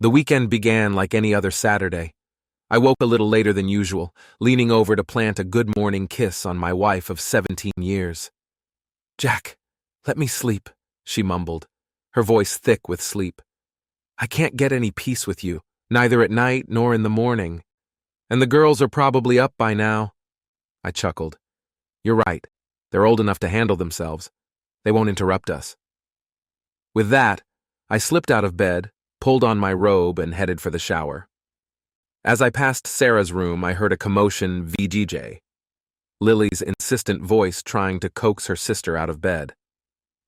The weekend began like any other Saturday. I woke a little later than usual, leaning over to plant a good morning kiss on my wife of 17 years. "Jack, let me sleep," she mumbled, her voice thick with sleep. "I can't get any peace with you, neither at night nor in the morning. And the girls are probably up by now." I chuckled. "You're right. They're old enough to handle themselves. They won't interrupt us." With that, I slipped out of bed, pulled on my robe, and headed for the shower. As I passed Sarah's room, I heard a commotion VGJ. Lily's insistent voice trying to coax her sister out of bed.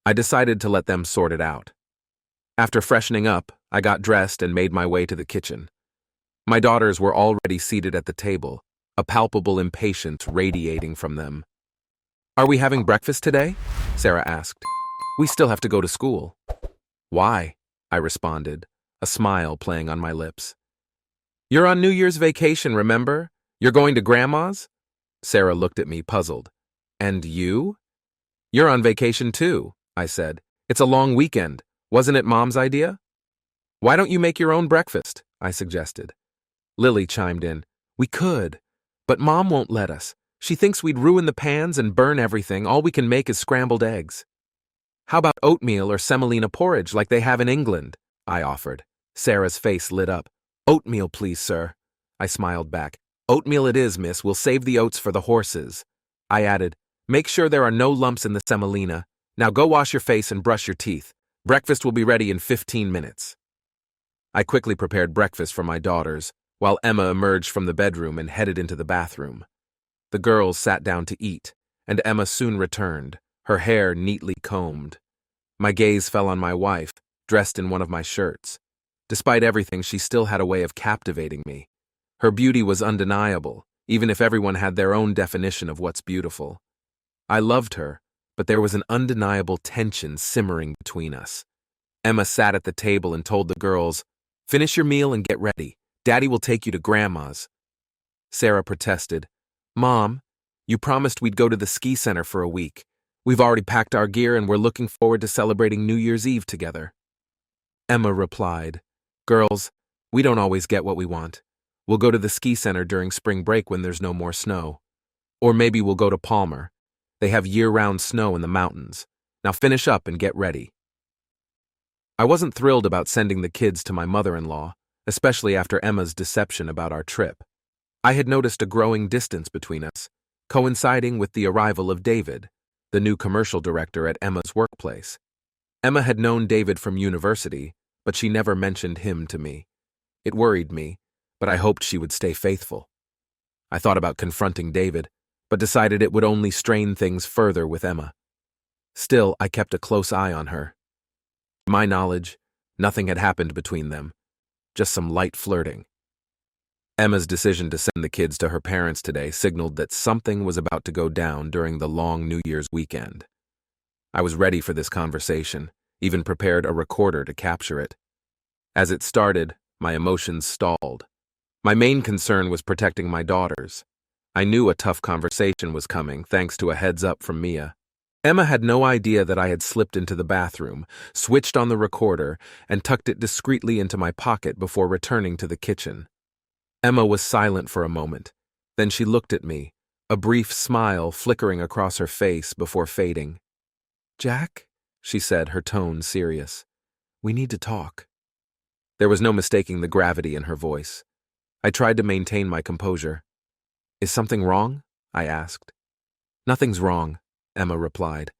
I decided to let them sort it out. After freshening up, I got dressed and made my way to the kitchen. My daughters were already seated at the table, a palpable impatience radiating from them. "Are we having breakfast today?" Sarah asked. "We still have to go to school." "Why?" I responded, a smile playing on my lips. "You're on New Year's vacation, remember? You're going to Grandma's?" Sarah looked at me, puzzled. "And you?" "You're on vacation too," I said. "It's a long weekend. Wasn't it Mom's idea?" "Why don't you make your own breakfast?" I suggested. Lily chimed in. "We could, but Mom won't let us. She thinks we'd ruin the pans and burn everything. All we can make is scrambled eggs." "How about oatmeal or semolina porridge like they have in England?" I offered. Sarah's face lit up. "Oatmeal, please, sir." I smiled back. "Oatmeal it is, miss. We'll save the oats for the horses." I added, "Make sure there are no lumps in the semolina. Now go wash your face and brush your teeth. Breakfast will be ready in 15 minutes. I quickly prepared breakfast for my daughters, while Emma emerged from the bedroom and headed into the bathroom. The girls sat down to eat, and Emma soon returned, her hair neatly combed. My gaze fell on my wife, dressed in one of my shirts. Despite everything, she still had a way of captivating me. Her beauty was undeniable, even if everyone had their own definition of what's beautiful. I loved her, but there was an undeniable tension simmering between us. Emma sat at the table and told the girls, "Finish your meal and get ready. Daddy will take you to Grandma's." Sarah protested, "Mom, you promised we'd go to the ski center for a week. We've already packed our gear and we're looking forward to celebrating New Year's Eve together." Emma replied, "Girls, we don't always get what we want. We'll go to the ski center during spring break when there's no more snow. Or maybe we'll go to Palmer. They have year-round snow in the mountains. Now finish up and get ready." I wasn't thrilled about sending the kids to my mother-in-law, especially after Emma's deception about our trip. I had noticed a growing distance between us, coinciding with the arrival of David, the new commercial director at Emma's workplace. Emma had known David from university, but she never mentioned him to me. It worried me, but I hoped she would stay faithful. I thought about confronting David, but decided it would only strain things further with Emma. Still, I kept a close eye on her. To my knowledge, nothing had happened between them, just some light flirting. Emma's decision to send the kids to her parents today signaled that something was about to go down during the long New Year's weekend. I was ready for this conversation, even prepared a recorder to capture it. As it started, my emotions stalled. My main concern was protecting my daughters. I knew a tough conversation was coming, thanks to a heads-up from Mia. Emma had no idea that I had slipped into the bathroom, switched on the recorder, and tucked it discreetly into my pocket before returning to the kitchen. Emma was silent for a moment. Then she looked at me, a brief smile flickering across her face before fading. "Jack," she said, her tone serious, "we need to talk." There was no mistaking the gravity in her voice. I tried to maintain my composure. "Is something wrong?" I asked. "Nothing's wrong," Emma replied.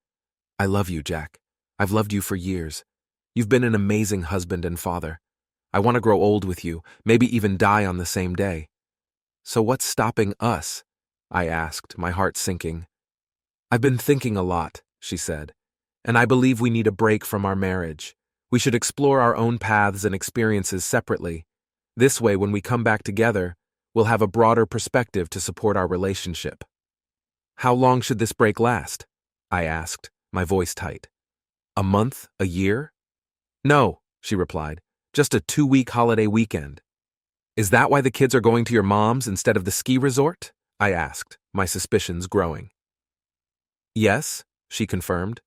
"I love you, Jack. I've loved you for years. You've been an amazing husband and father. I want to grow old with you, maybe even die on the same day. So what's stopping us?" I asked, my heart sinking. "I've been thinking a lot," she said, "and I believe we need a break from our marriage. We should explore our own paths and experiences separately. This way, when we come back together, we'll have a broader perspective to support our relationship." "How long should this break last?" I asked, my voice tight. "A month? A year?" "No," she replied, "just a 2-week holiday weekend." "Is that why the kids are going to your mom's instead of the ski resort?" I asked, my suspicions growing. "Yes," she confirmed.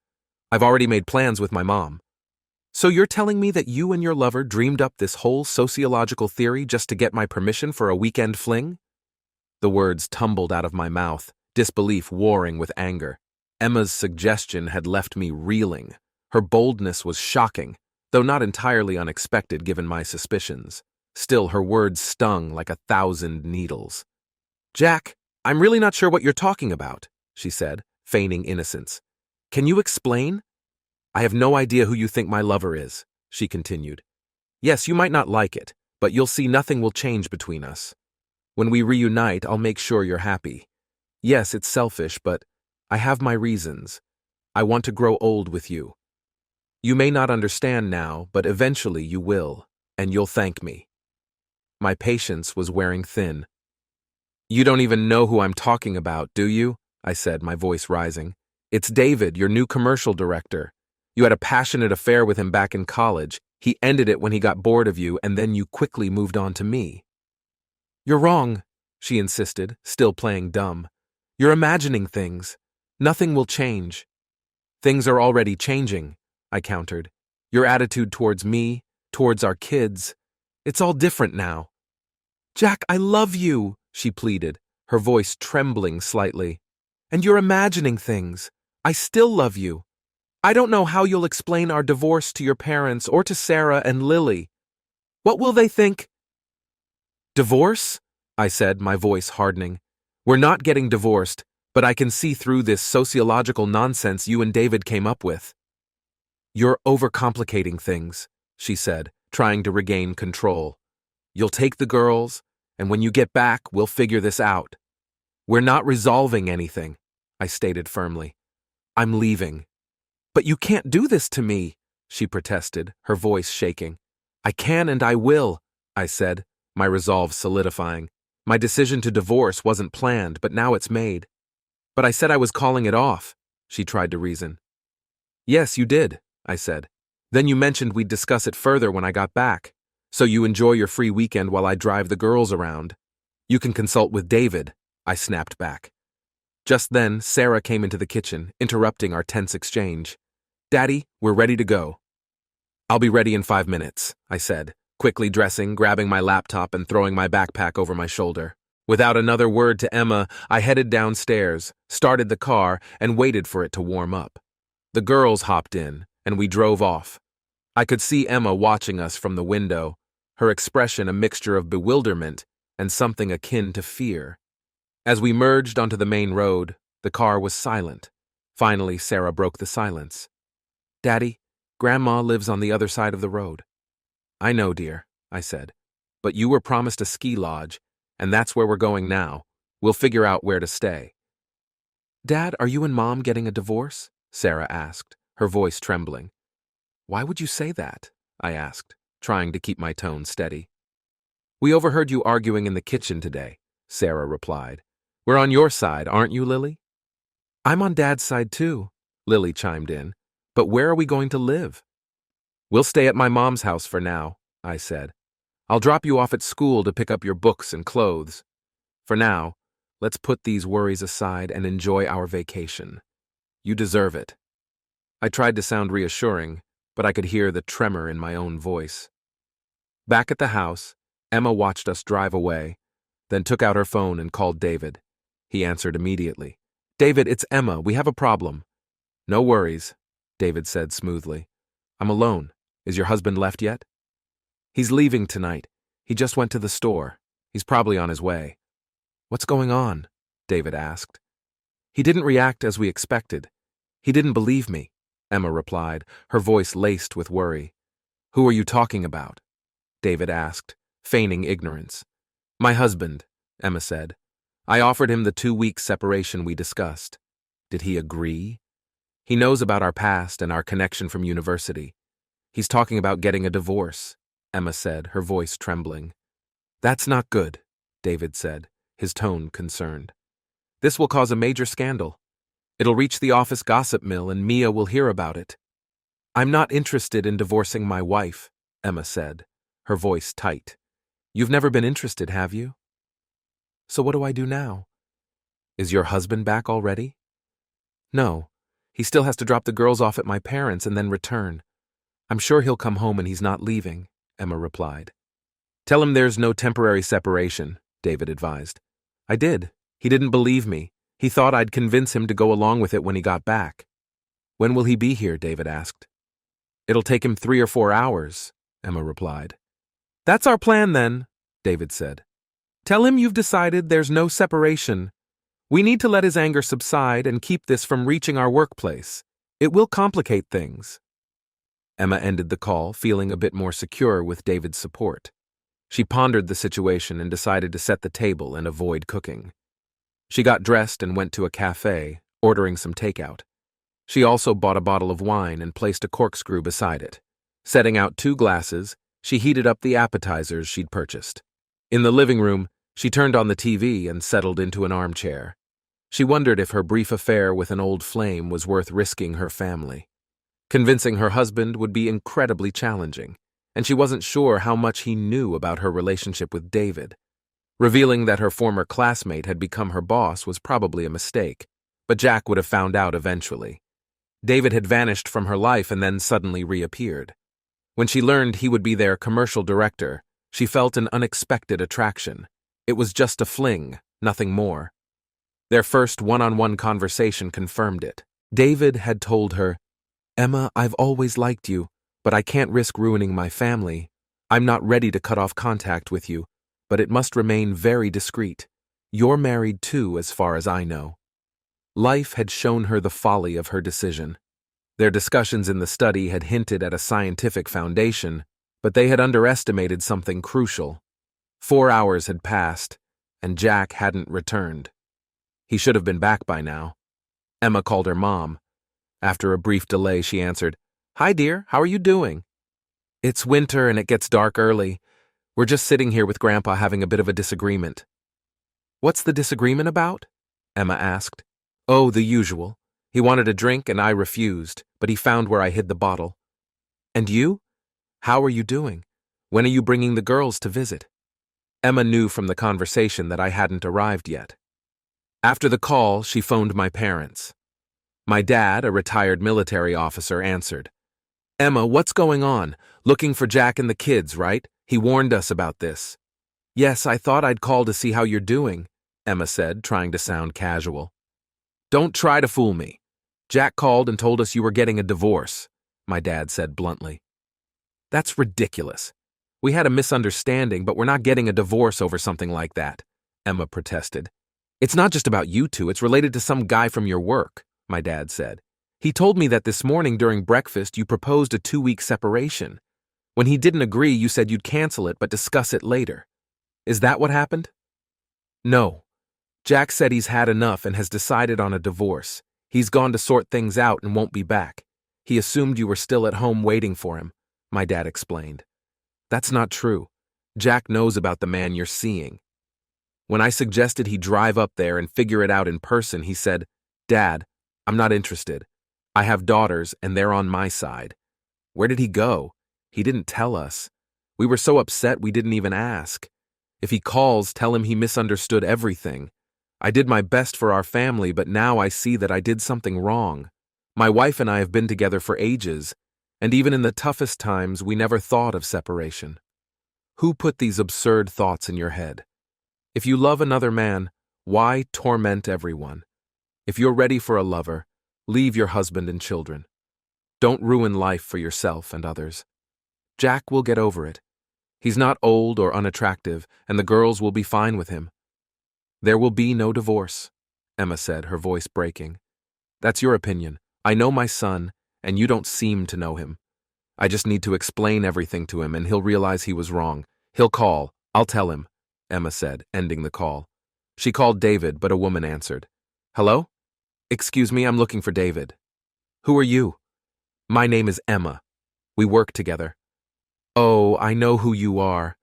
"I've already made plans with my mom." So you're telling me that you and your lover dreamed up this whole sociological theory just to get my permission for a weekend fling? The words tumbled out of my mouth, disbelief warring with anger. Emma's suggestion had left me reeling. Her boldness was shocking, though not entirely unexpected given my suspicions. Still, her words stung like 1,000 needles. Jack, I'm really not sure what you're talking about, she said, feigning innocence. Can you explain? I have no idea who you think my lover is, she continued. Yes, you might not like it, but you'll see nothing will change between us. When we reunite, I'll make sure you're happy. Yes, it's selfish, but I have my reasons. I want to grow old with you. You may not understand now, but eventually you will, and you'll thank me. My patience was wearing thin. You don't even know who I'm talking about, do you? I said, my voice rising. It's David, your new commercial director. You had a passionate affair with him back in college. He ended it when he got bored of you, and then you quickly moved on to me. You're wrong, she insisted, still playing dumb. You're imagining things. Nothing will change. Things are already changing, I countered. Your attitude towards me, towards our kids. It's all different now. Jack, I love you, she pleaded, her voice trembling slightly. And you're imagining things. I still love you. I don't know how you'll explain our divorce to your parents or to Sarah and Lily. What will they think? Divorce? I said, my voice hardening. We're not getting divorced, but I can see through this sociological nonsense you and David came up with. You're overcomplicating things, she said, trying to regain control. You'll take the girls, and when you get back, we'll figure this out. We're not resolving anything, I stated firmly. I'm leaving. But you can't do this to me, she protested, her voice shaking. I can and I will, I said, my resolve solidifying. My decision to divorce wasn't planned, but now it's made. But I said I was calling it off, she tried to reason. Yes, you did, I said. Then you mentioned we'd discuss it further when I got back. So you enjoy your free weekend while I drive the girls around. You can consult with David, I snapped back. Just then, Sarah came into the kitchen, interrupting our tense exchange. Daddy, we're ready to go. I'll be ready in 5 minutes, I said, quickly dressing, grabbing my laptop and throwing my backpack over my shoulder. Without another word to Emma, I headed downstairs, started the car, and waited for it to warm up. The girls hopped in, and we drove off. I could see Emma watching us from the window, her expression a mixture of bewilderment and something akin to fear. As we merged onto the main road, the car was silent. Finally, Sarah broke the silence. Daddy, Grandma lives on the other side of the road. I know, dear, I said, but you were promised a ski lodge, and that's where we're going now. We'll figure out where to stay. Dad, are you and Mom getting a divorce? Sarah asked, her voice trembling. Why would you say that? I asked, trying to keep my tone steady. We overheard you arguing in the kitchen today, Sarah replied. We're on your side, aren't you, Lily? I'm on Dad's side too, Lily chimed in. But where are we going to live? We'll stay at my mom's house for now, I said. I'll drop you off at school to pick up your books and clothes. For now, let's put these worries aside and enjoy our vacation. You deserve it. I tried to sound reassuring, but I could hear the tremor in my own voice. Back at the house, Emma watched us drive away, then took out her phone and called David. He answered immediately. David, it's Emma. We have a problem. No worries, David said smoothly. I'm alone. Is your husband left yet? He's leaving tonight. He just went to the store. He's probably on his way. What's going on? David asked. He didn't react as we expected. He didn't believe me, Emma replied, her voice laced with worry. Who are you talking about? David asked, feigning ignorance. My husband, Emma said. I offered him the 2-week separation we discussed. Did he agree? He knows about our past and our connection from university. He's talking about getting a divorce, Emma said, her voice trembling. That's not good, David said, his tone concerned. This will cause a major scandal. It'll reach the office gossip mill and Mia will hear about it. I'm not interested in divorcing my wife, Emma said, her voice tight. You've never been interested, have you? So what do I do now? Is your husband back already? No. He still has to drop the girls off at my parents' and then return. I'm sure he'll come home and he's not leaving, Emma replied. Tell him there's no temporary separation, David advised. I did. He didn't believe me. He thought I'd convince him to go along with it when he got back. When will he be here? David asked. It'll take him 3 or 4 hours, Emma replied. That's our plan then, David said. Tell him you've decided there's no separation. We need to let his anger subside and keep this from reaching our workplace. It will complicate things. Emma ended the call, feeling a bit more secure with David's support. She pondered the situation and decided to set the table and avoid cooking. She got dressed and went to a cafe, ordering some takeout. She also bought a bottle of wine and placed a corkscrew beside it. Setting out 2 glasses, she heated up the appetizers she'd purchased. In the living room, she turned on the TV and settled into an armchair. She wondered if her brief affair with an old flame was worth risking her family. Convincing her husband would be incredibly challenging, and she wasn't sure how much he knew about her relationship with David. Revealing that her former classmate had become her boss was probably a mistake, but Jack would have found out eventually. David had vanished from her life and then suddenly reappeared. When she learned he would be their commercial director, she felt an unexpected attraction. It was just a fling, nothing more. Their first one-on-one conversation confirmed it. David had told her, Emma, I've always liked you, but I can't risk ruining my family. I'm not ready to cut off contact with you, but it must remain very discreet. You're married too, as far as I know. Life had shown her the folly of her decision. Their discussions in the study had hinted at a scientific foundation, but they had underestimated something crucial. 4 hours had passed, and Jack hadn't returned. He should have been back by now. Emma called her mom. After a brief delay, she answered, Hi, dear, how are you doing? It's winter and it gets dark early. We're just sitting here with Grandpa having a bit of a disagreement. What's the disagreement about? Emma asked. Oh, the usual. He wanted a drink and I refused, but he found where I hid the bottle. And you? How are you doing? When are you bringing the girls to visit? Emma knew from the conversation that I hadn't arrived yet. After the call, she phoned my parents. My dad, a retired military officer, answered. Emma, what's going on? Looking for Jack and the kids, right? He warned us about this. Yes, I thought I'd call to see how you're doing, Emma said, trying to sound casual. Don't try to fool me. Jack called and told us you were getting a divorce, my dad said bluntly. That's ridiculous. We had a misunderstanding, but we're not getting a divorce over something like that, Emma protested. It's not just about you two, it's related to some guy from your work, my dad said. He told me that this morning during breakfast you proposed a 2-week separation. When he didn't agree, you said you'd cancel it but discuss it later. Is that what happened? No. Jack said he's had enough and has decided on a divorce. He's gone to sort things out and won't be back. He assumed you were still at home waiting for him, my dad explained. That's not true. Jack knows about the man you're seeing. When I suggested he drive up there and figure it out in person, he said, Dad, I'm not interested. I have daughters and they're on my side. Where did he go? He didn't tell us. We were so upset we didn't even ask. If he calls, tell him he misunderstood everything. I did my best for our family, but now I see that I did something wrong. My wife and I have been together for ages, and even in the toughest times, we never thought of separation. Who put these absurd thoughts in your head? If you love another man, why torment everyone? If you're ready for a lover, leave your husband and children. Don't ruin life for yourself and others. Jack will get over it. He's not old or unattractive, and the girls will be fine with him. There will be no divorce, Emma said, her voice breaking. That's your opinion. I know my son, and you don't seem to know him. I just need to explain everything to him, and he'll realize he was wrong. He'll call. I'll tell him, Emma said, ending the call. She called David, but a woman answered. Hello? Excuse me, I'm looking for David. Who are you? My name is Emma. We work together. Oh, I know who you are.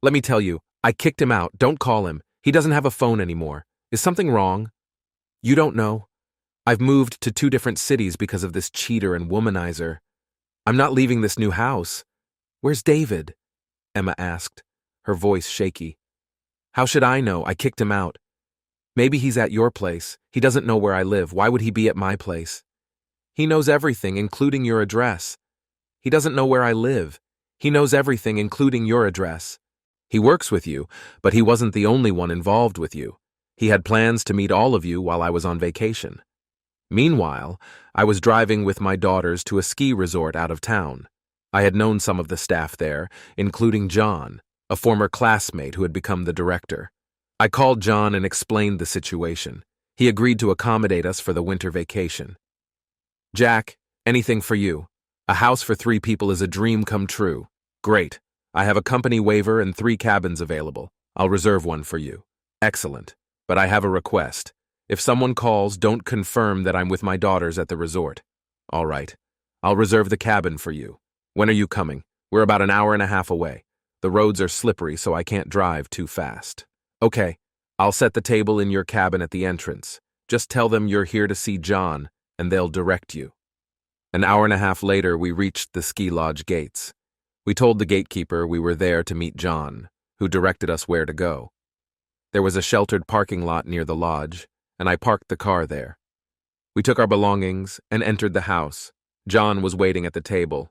Let me tell you, I kicked him out. Don't call him. He doesn't have a phone anymore. Is something wrong? You don't know. I've moved to 2 different cities because of this cheater and womanizer. I'm not leaving this new house. Where's David? Emma asked, her voice shaky. How should I know? I kicked him out. Maybe he's at your place. He doesn't know where I live. Why would he be at my place? He knows everything, including your address. He doesn't know where I live. He knows everything, including your address. He works with you, but he wasn't the only one involved with you. He had plans to meet all of you while I was on vacation. Meanwhile, I was driving with my daughters to a ski resort out of town. I had known some of the staff there, including John, a former classmate who had become the director. I called John and explained the situation. He agreed to accommodate us for the winter vacation. Jack, anything for you. A house for 3 people is a dream come true. Great. I have a company waiver and 3 cabins available. I'll reserve one for you. Excellent. But I have a request. If someone calls, don't confirm that I'm with my daughters at the resort. All right. I'll reserve the cabin for you. When are you coming? We're about an hour and a half away. The roads are slippery, so I can't drive too fast. Okay. I'll set the table in your cabin at the entrance. Just tell them you're here to see John, and they'll direct you. An hour and a half later, we reached the ski lodge gates. We told the gatekeeper we were there to meet John, who directed us where to go. There was a sheltered parking lot near the lodge, and I parked the car there. We took our belongings and entered the house. John was waiting at the table.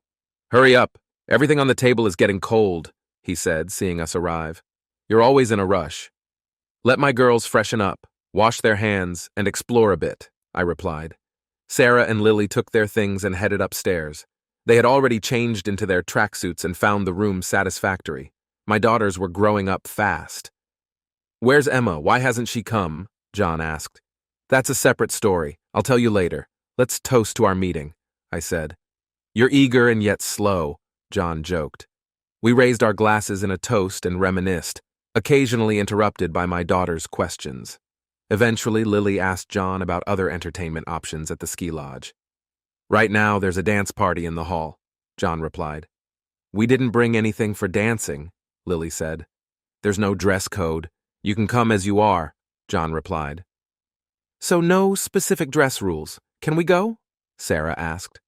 Hurry up. Everything on the table is getting cold, he said, seeing us arrive. You're always in a rush. Let my girls freshen up, wash their hands, and explore a bit, I replied. Sarah and Lily took their things and headed upstairs. They had already changed into their tracksuits and found the room satisfactory. My daughters were growing up fast. Where's Emma? Why hasn't she come? John asked. That's a separate story. I'll tell you later. Let's toast to our meeting, I said. You're eager and yet slow, John joked. We raised our glasses in a toast and reminisced, occasionally interrupted by my daughter's questions. Eventually, Lily asked John about other entertainment options at the ski lodge. Right now, there's a dance party in the hall, John replied. We didn't bring anything for dancing, Lily said. There's no dress code. You can come as you are, John replied. So no specific dress rules. Can we go? Sarah asked.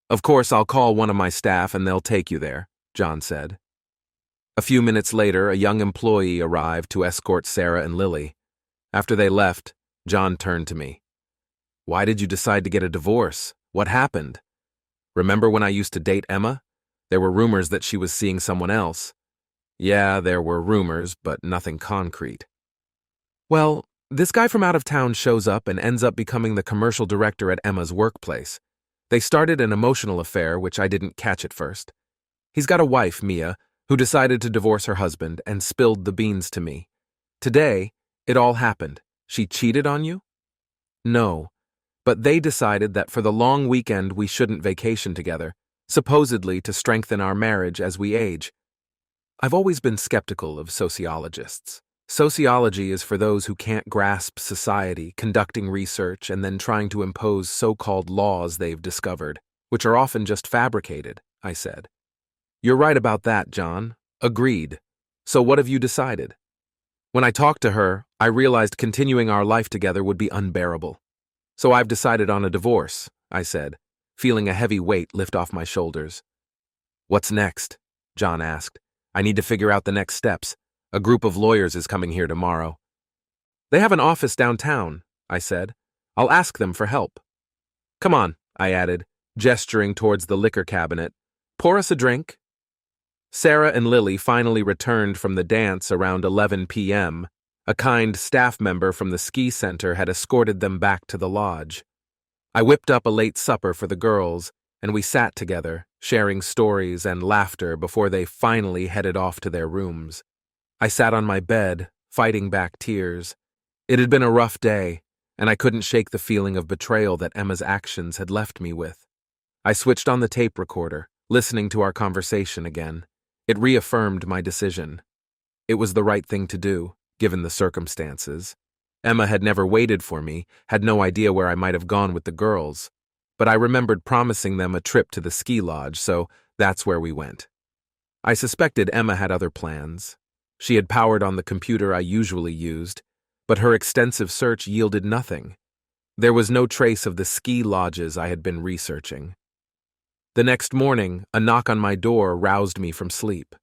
Of course, I'll call one of my staff and they'll take you there, John said. A few minutes later, a young employee arrived to escort Sarah and Lily. After they left, John turned to me. Why did you decide to get a divorce? What happened? Remember when I used to date Emma? There were rumors that she was seeing someone else. Yeah, there were rumors, but nothing concrete. Well, this guy from out of town shows up and ends up becoming the commercial director at Emma's workplace. They started an emotional affair, which I didn't catch at first. He's got a wife, Mia, who decided to divorce her husband and spilled the beans to me. Today, it all happened. She cheated on you? No, but they decided that for the long weekend we shouldn't vacation together, supposedly to strengthen our marriage as we age. I've always been skeptical of sociologists. Sociology is for those who can't grasp society, conducting research, and then trying to impose so-called laws they've discovered, which are often just fabricated, I said. You're right about that, John. Agreed. So what have you decided? When I talked to her, I realized continuing our life together would be unbearable. So I've decided on a divorce, I said, feeling a heavy weight lift off my shoulders. What's next? John asked. I need to figure out the next steps. A group of lawyers is coming here tomorrow. They have an office downtown, I said. I'll ask them for help. Come on, I added, gesturing towards the liquor cabinet. Pour us a drink. Sarah and Lily finally returned from the dance around 11 p.m. A kind staff member from the ski center had escorted them back to the lodge. I whipped up a late supper for the girls, and we sat together, sharing stories and laughter before they finally headed off to their rooms. I sat on my bed, fighting back tears. It had been a rough day, and I couldn't shake the feeling of betrayal that Emma's actions had left me with. I switched on the tape recorder, listening to our conversation again. It reaffirmed my decision. It was the right thing to do, given the circumstances. Emma had never waited for me, had no idea where I might have gone with the girls, but I remembered promising them a trip to the ski lodge, so that's where we went. I suspected Emma had other plans. She had powered on the computer I usually used, but her extensive search yielded nothing. There was no trace of the ski lodges I had been researching. The next morning, a knock on my door roused me from sleep.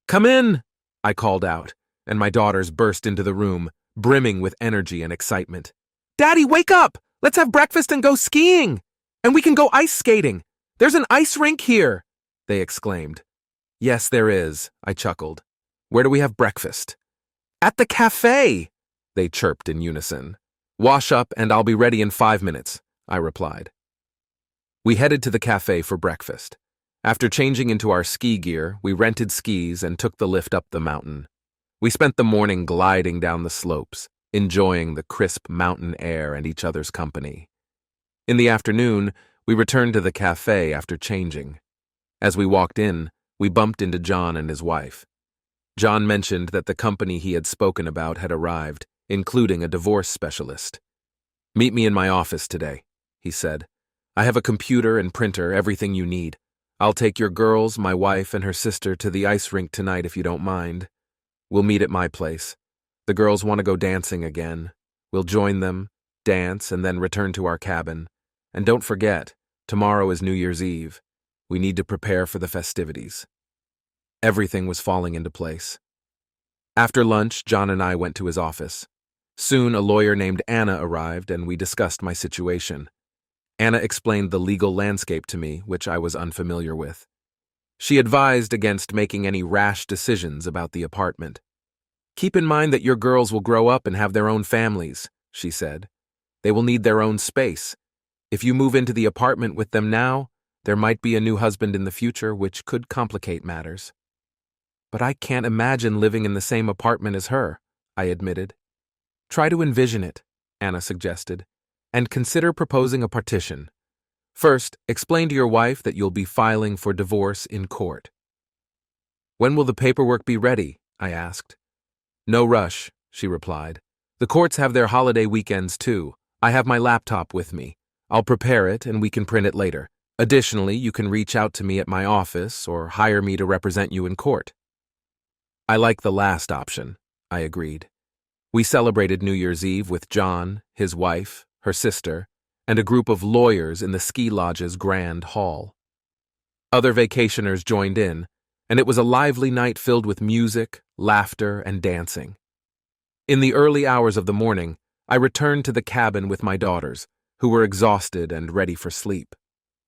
"Come in!" I called out, and my daughters burst into the room, brimming with energy and excitement. "Daddy, wake up! Let's have breakfast and go skiing! And we can go ice skating! There's an ice rink here!" they exclaimed. Yes, there is, I chuckled. Where do we have breakfast? At the cafe, they chirped in unison. Wash up and I'll be ready in 5 minutes, I replied. We headed to the cafe for breakfast. After changing into our ski gear, we rented skis and took the lift up the mountain. We spent the morning gliding down the slopes, enjoying the crisp mountain air and each other's company. In the afternoon, we returned to the cafe after changing. As we walked in, we bumped into John and his wife. John mentioned that the company he had spoken about had arrived, including a divorce specialist. Meet me in my office today, he said. I have a computer and printer, everything you need. I'll take your girls, my wife, and her sister to the ice rink tonight if you don't mind. We'll meet at my place. The girls want to go dancing again. We'll join them, dance, and then return to our cabin. And don't forget, tomorrow is New Year's Eve. We need to prepare for the festivities. Everything was falling into place. After lunch, John and I went to his office. Soon, a lawyer named Anna arrived and we discussed my situation. Anna explained the legal landscape to me, which I was unfamiliar with. She advised against making any rash decisions about the apartment. Keep in mind that your girls will grow up and have their own families, she said. They will need their own space. If you move into the apartment with them now, there might be a new husband in the future, which could complicate matters. But I can't imagine living in the same apartment as her, I admitted. Try to envision it, Anna suggested, and consider proposing a partition. First, explain to your wife that you'll be filing for divorce in court. When will the paperwork be ready? I asked. No rush, she replied. The courts have their holiday weekends too. I have my laptop with me. I'll prepare it and we can print it later. Additionally, you can reach out to me at my office or hire me to represent you in court. I like the last option, I agreed. We celebrated New Year's Eve with John, his wife, her sister, and a group of lawyers in the ski lodge's grand hall. Other vacationers joined in, and it was a lively night filled with music, laughter, and dancing. In the early hours of the morning, I returned to the cabin with my daughters, who were exhausted and ready for sleep.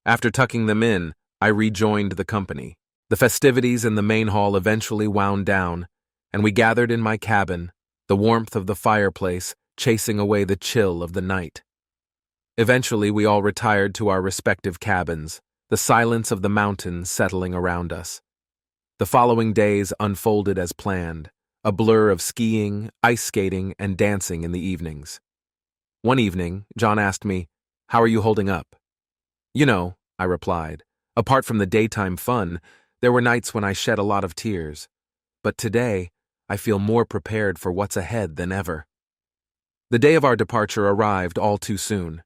After tucking them in, I rejoined the company. The festivities in the main hall eventually wound down, and we gathered in my cabin, the warmth of the fireplace chasing away the chill of the night. Eventually, we all retired to our respective cabins, the silence of the mountains settling around us. The following days unfolded as planned, a blur of skiing, ice skating, and dancing in the evenings. One evening, John asked me, "How are you holding up?" "You know," I replied, "apart from the daytime fun, there were nights when I shed a lot of tears. But today, I feel more prepared for what's ahead than ever." The day of our departure arrived all too soon.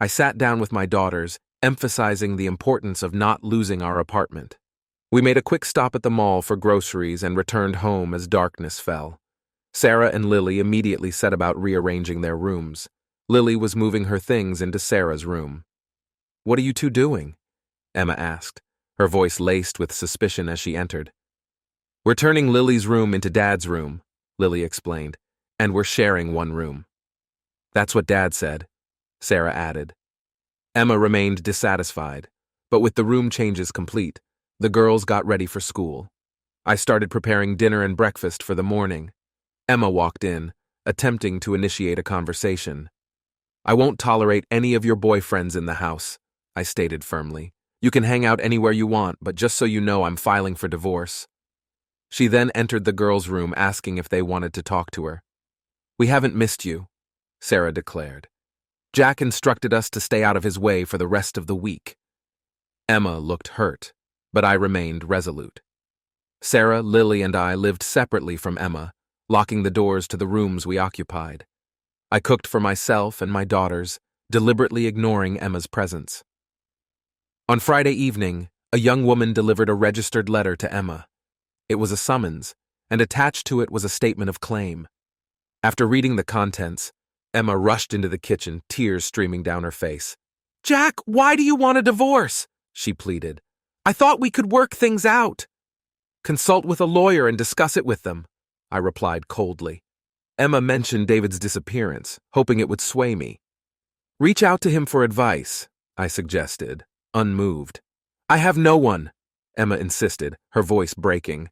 I sat down with my daughters, emphasizing the importance of not losing our apartment. We made a quick stop at the mall for groceries and returned home as darkness fell. Sarah and Lily immediately set about rearranging their rooms. Lily was moving her things into Sarah's room. "What are you two doing?" Emma asked, her voice laced with suspicion as she entered. "We're turning Lily's room into Dad's room," Lily explained, "and we're sharing one room." "That's what Dad said," Sarah added. Emma remained dissatisfied, but with the room changes complete, the girls got ready for school. I started preparing dinner and breakfast for the morning. Emma walked in, attempting to initiate a conversation. "I won't tolerate any of your boyfriends in the house," I stated firmly. "You can hang out anywhere you want, but just so you know, I'm filing for divorce." She then entered the girls' room asking if they wanted to talk to her. "We haven't missed you," Sarah declared. "Jack instructed us to stay out of his way for the rest of the week." Emma looked hurt, but I remained resolute. Sarah, Lily, and I lived separately from Emma, locking the doors to the rooms we occupied. I cooked for myself and my daughters, deliberately ignoring Emma's presence. On Friday evening, a young woman delivered a registered letter to Emma. It was a summons, and attached to it was a statement of claim. After reading the contents, Emma rushed into the kitchen, tears streaming down her face. "Jack, why do you want a divorce?" she pleaded. "I thought we could work things out." "Consult with a lawyer and discuss it with them," I replied coldly. Emma mentioned David's disappearance, hoping it would sway me. "Reach out to him for advice," I suggested, unmoved. "I have no one," Emma insisted, her voice breaking.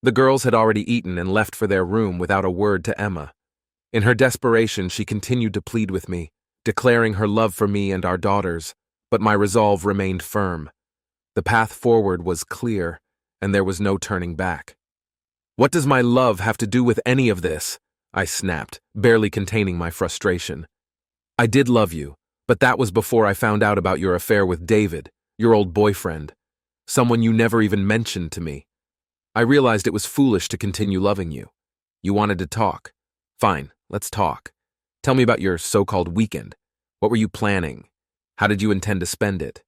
The girls had already eaten and left for their room without a word to Emma. In her desperation, she continued to plead with me, declaring her love for me and our daughters, but my resolve remained firm. The path forward was clear, and there was no turning back. "What does my love have to do with any of this?" I snapped, barely containing my frustration. "I did love you, but that was before I found out about your affair with David, your old boyfriend, someone you never even mentioned to me. I realized it was foolish to continue loving you. You wanted to talk. Fine, let's talk. Tell me about your so-called weekend. What were you planning? How did you intend to spend it?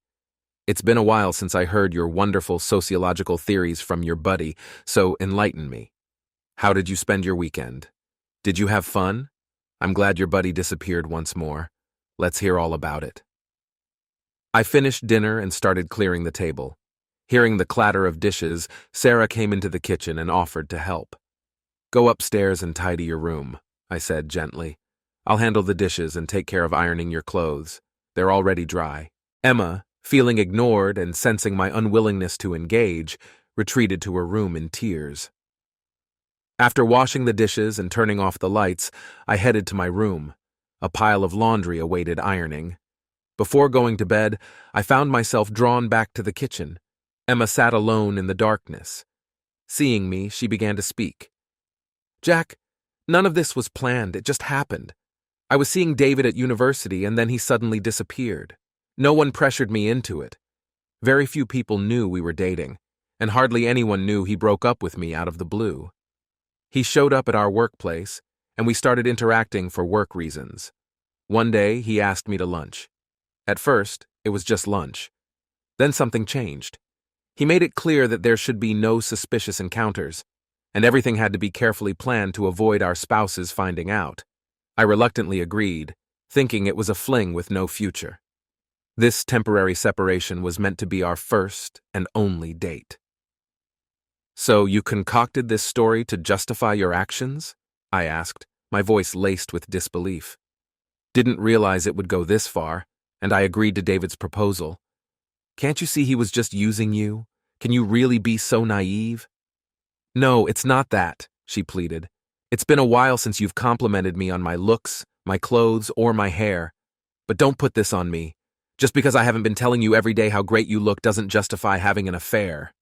It's been a while since I heard your wonderful sociological theories from your buddy, so enlighten me. How did you spend your weekend? Did you have fun? I'm glad your buddy disappeared once more. Let's hear all about it." I finished dinner and started clearing the table. Hearing the clatter of dishes, Sarah came into the kitchen and offered to help. "Go upstairs and tidy your room," I said gently. "I'll handle the dishes and take care of ironing your clothes. They're already dry." Emma, feeling ignored and sensing my unwillingness to engage, retreated to her room in tears. After washing the dishes and turning off the lights, I headed to my room. A pile of laundry awaited ironing. Before going to bed, I found myself drawn back to the kitchen. Emma sat alone in the darkness. Seeing me, she began to speak. "Jack, none of this was planned, it just happened. I was seeing David at university and then he suddenly disappeared. No one pressured me into it. Very few people knew we were dating, and hardly anyone knew he broke up with me out of the blue. He showed up at our workplace, and we started interacting for work reasons. One day, he asked me to lunch. At first, it was just lunch. Then something changed. He made it clear that there should be no suspicious encounters, and everything had to be carefully planned to avoid our spouses finding out. I reluctantly agreed, thinking it was a fling with no future. This temporary separation was meant to be our first and only date. "So you concocted this story to justify your actions?" I asked, my voice laced with disbelief. "Didn't realize it would go this far, and I agreed to David's proposal. Can't you see he was just using you? Can you really be so naive?" "No, it's not that," she pleaded. "It's been a while since you've complimented me on my looks, my clothes, or my hair. But don't put this on me. Just because I haven't been telling you every day how great you look doesn't justify having an affair."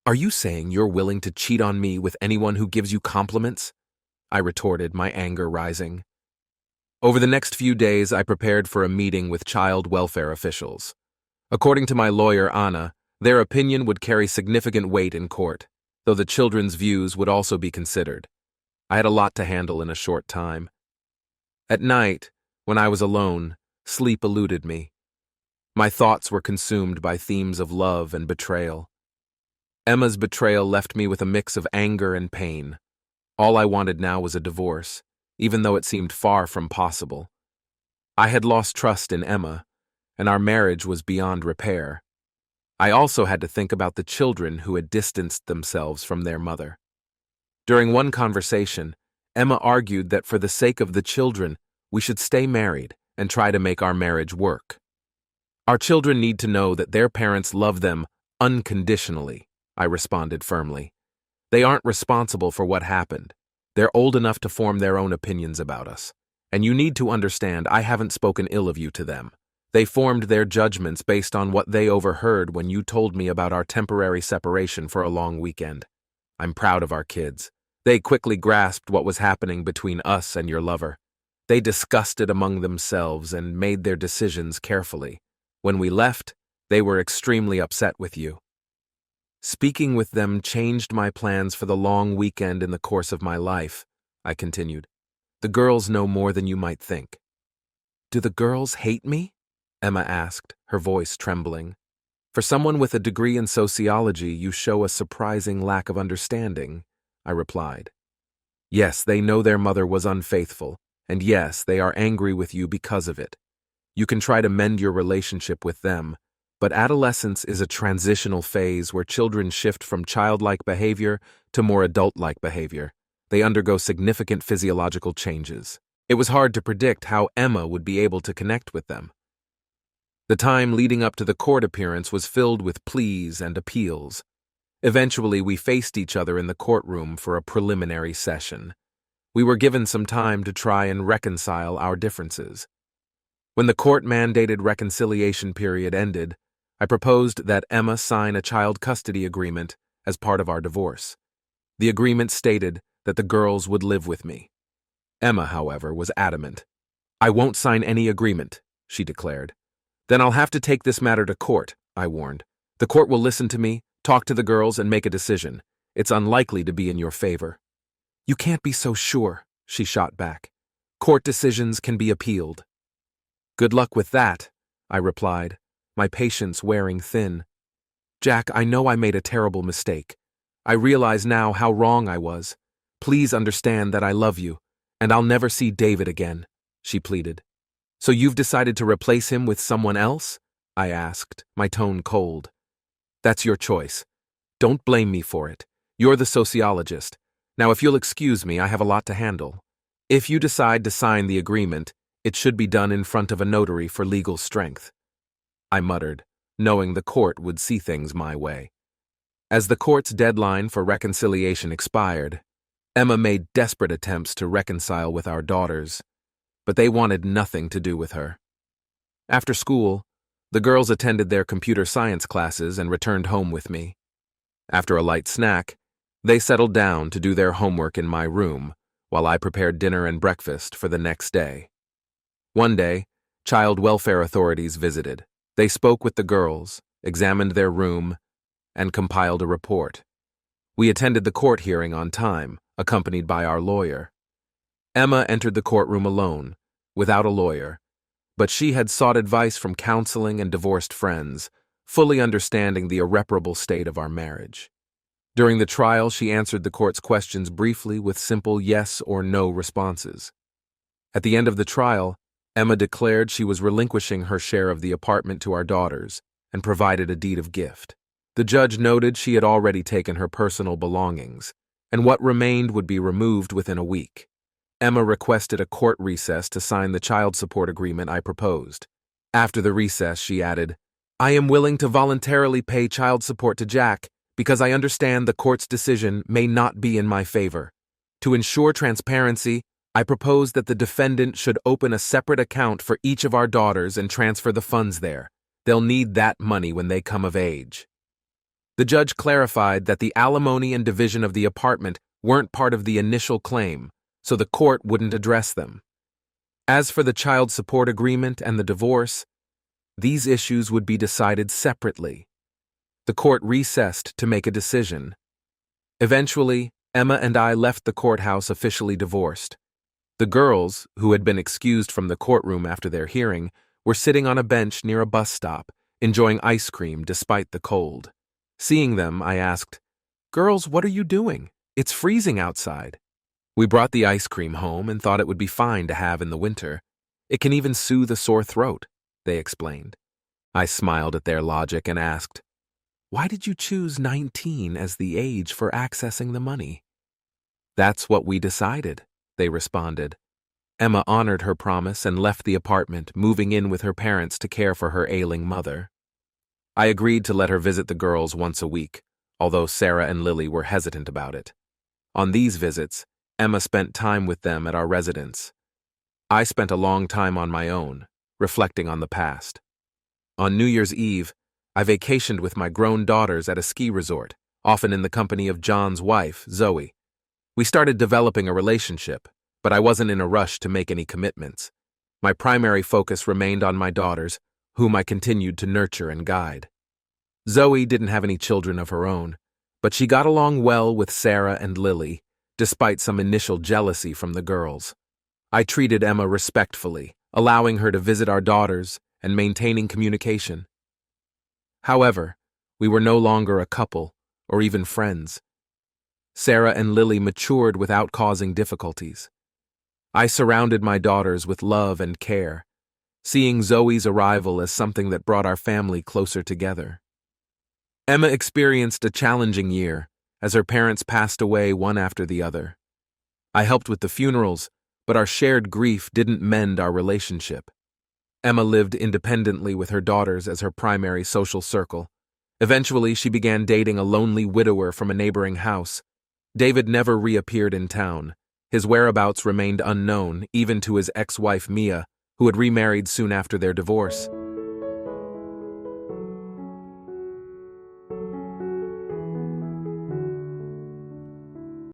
"Are you saying you're willing to cheat on me with anyone who gives you compliments?" I retorted, my anger rising. Over the next few days, I prepared for a meeting with child welfare officials. According to my lawyer, Anna, their opinion would carry significant weight in court, though the children's views would also be considered. I had a lot to handle in a short time. At night, when I was alone, sleep eluded me. My thoughts were consumed by themes of love and betrayal. Emma's betrayal left me with a mix of anger and pain. All I wanted now was a divorce, even though it seemed far from possible. I had lost trust in Emma, and our marriage was beyond repair. I also had to think about the children who had distanced themselves from their mother. During one conversation, Emma argued that for the sake of the children, we should stay married and try to make our marriage work. "Our children need to know that their parents love them unconditionally," I responded firmly. "They aren't responsible for what happened. They're old enough to form their own opinions about us. And you need to understand I haven't spoken ill of you to them. They formed their judgments based on what they overheard when you told me about our temporary separation for a long weekend. I'm proud of our kids. They quickly grasped what was happening between us and your lover. They discussed it among themselves and made their decisions carefully. When we left, they were extremely upset with you. Speaking with them changed my plans for the long weekend in the course of my life," I continued. "The girls know more than you might think." "Do the girls hate me?" Emma asked, her voice trembling. "For someone with a degree in sociology, you show a surprising lack of understanding," I replied. "Yes, they know their mother was unfaithful, and yes, they are angry with you because of it. You can try to mend your relationship with them, but adolescence is a transitional phase where children shift from childlike behavior to more adult-like behavior. They undergo significant physiological changes. It was hard to predict how Emma would be able to connect with them." The time leading up to the court appearance was filled with pleas and appeals. Eventually, we faced each other in the courtroom for a preliminary session. We were given some time to try and reconcile our differences. When the court-mandated reconciliation period ended, I proposed that Emma sign a child custody agreement as part of our divorce. The agreement stated that the girls would live with me. Emma, however, was adamant. "I won't sign any agreement," she declared. "Then I'll have to take this matter to court," I warned. "The court will listen to me, talk to the girls, and make a decision. It's unlikely to be in your favor." "You can't be so sure," she shot back. "Court decisions can be appealed." "Good luck with that," I replied, my patience wearing thin. "Jack, I know I made a terrible mistake. I realize now how wrong I was. Please understand that I love you, and I'll never see David again," she pleaded. "So you've decided to replace him with someone else?" I asked, my tone cold. "That's your choice. Don't blame me for it. You're the sociologist. Now, if you'll excuse me, I have a lot to handle. If you decide to sign the agreement, it should be done in front of a notary for legal strength," I muttered, knowing the court would see things my way. As the court's deadline for reconciliation expired, Emma made desperate attempts to reconcile with our daughters, but they wanted nothing to do with her. After school, the girls attended their computer science classes and returned home with me. After a light snack, they settled down to do their homework in my room while I prepared dinner and breakfast for the next day. One day, child welfare authorities visited. They spoke with the girls, examined their room, and compiled a report. We attended the court hearing on time, accompanied by our lawyer. Emma entered the courtroom alone, without a lawyer, but she had sought advice from counseling and divorced friends, fully understanding the irreparable state of our marriage. During the trial, she answered the court's questions briefly with simple yes or no responses. At the end of the trial, Emma declared she was relinquishing her share of the apartment to our daughters and provided a deed of gift. The judge noted she had already taken her personal belongings, and what remained would be removed within a week. Emma requested a court recess to sign the child support agreement I proposed. After the recess, she added, "I am willing to voluntarily pay child support to Jack because I understand the court's decision may not be in my favor. To ensure transparency, I propose that the defendant should open a separate account for each of our daughters and transfer the funds there. They'll need that money when they come of age." The judge clarified that the alimony and division of the apartment weren't part of the initial claim, so the court wouldn't address them. As for the child support agreement and the divorce, these issues would be decided separately. The court recessed to make a decision. Eventually, Emma and I left the courthouse officially divorced. The girls, who had been excused from the courtroom after their hearing, were sitting on a bench near a bus stop, enjoying ice cream despite the cold. Seeing them, I asked, "Girls, what are you doing? It's freezing outside." "We brought the ice cream home and thought it would be fine to have in the winter. It can even soothe a sore throat," they explained. I smiled at their logic and asked, "Why did you choose 19 as the age for accessing the money?" "That's what we decided," they responded. Emma honored her promise and left the apartment, moving in with her parents to care for her ailing mother. I agreed to let her visit the girls once a week, although Sarah and Lily were hesitant about it. On these visits, Emma spent time with them at our residence. I spent a long time on my own, reflecting on the past. On New Year's Eve, I vacationed with my grown daughters at a ski resort, often in the company of John's wife, Zoe. We started developing a relationship, but I wasn't in a rush to make any commitments. My primary focus remained on my daughters, whom I continued to nurture and guide. Zoe didn't have any children of her own, but she got along well with Sarah and Lily, despite some initial jealousy from the girls. I treated Emma respectfully, allowing her to visit our daughters and maintaining communication. However, we were no longer a couple or even friends. Sarah and Lily matured without causing difficulties. I surrounded my daughters with love and care, seeing Zoe's arrival as something that brought our family closer together. Emma experienced a challenging year, as her parents passed away one after the other. I helped with the funerals, but our shared grief didn't mend our relationship. Emma lived independently with her daughters as her primary social circle. Eventually, she began dating a lonely widower from a neighboring house. David never reappeared in town. His whereabouts remained unknown, even to his ex-wife Mia, who had remarried soon after their divorce.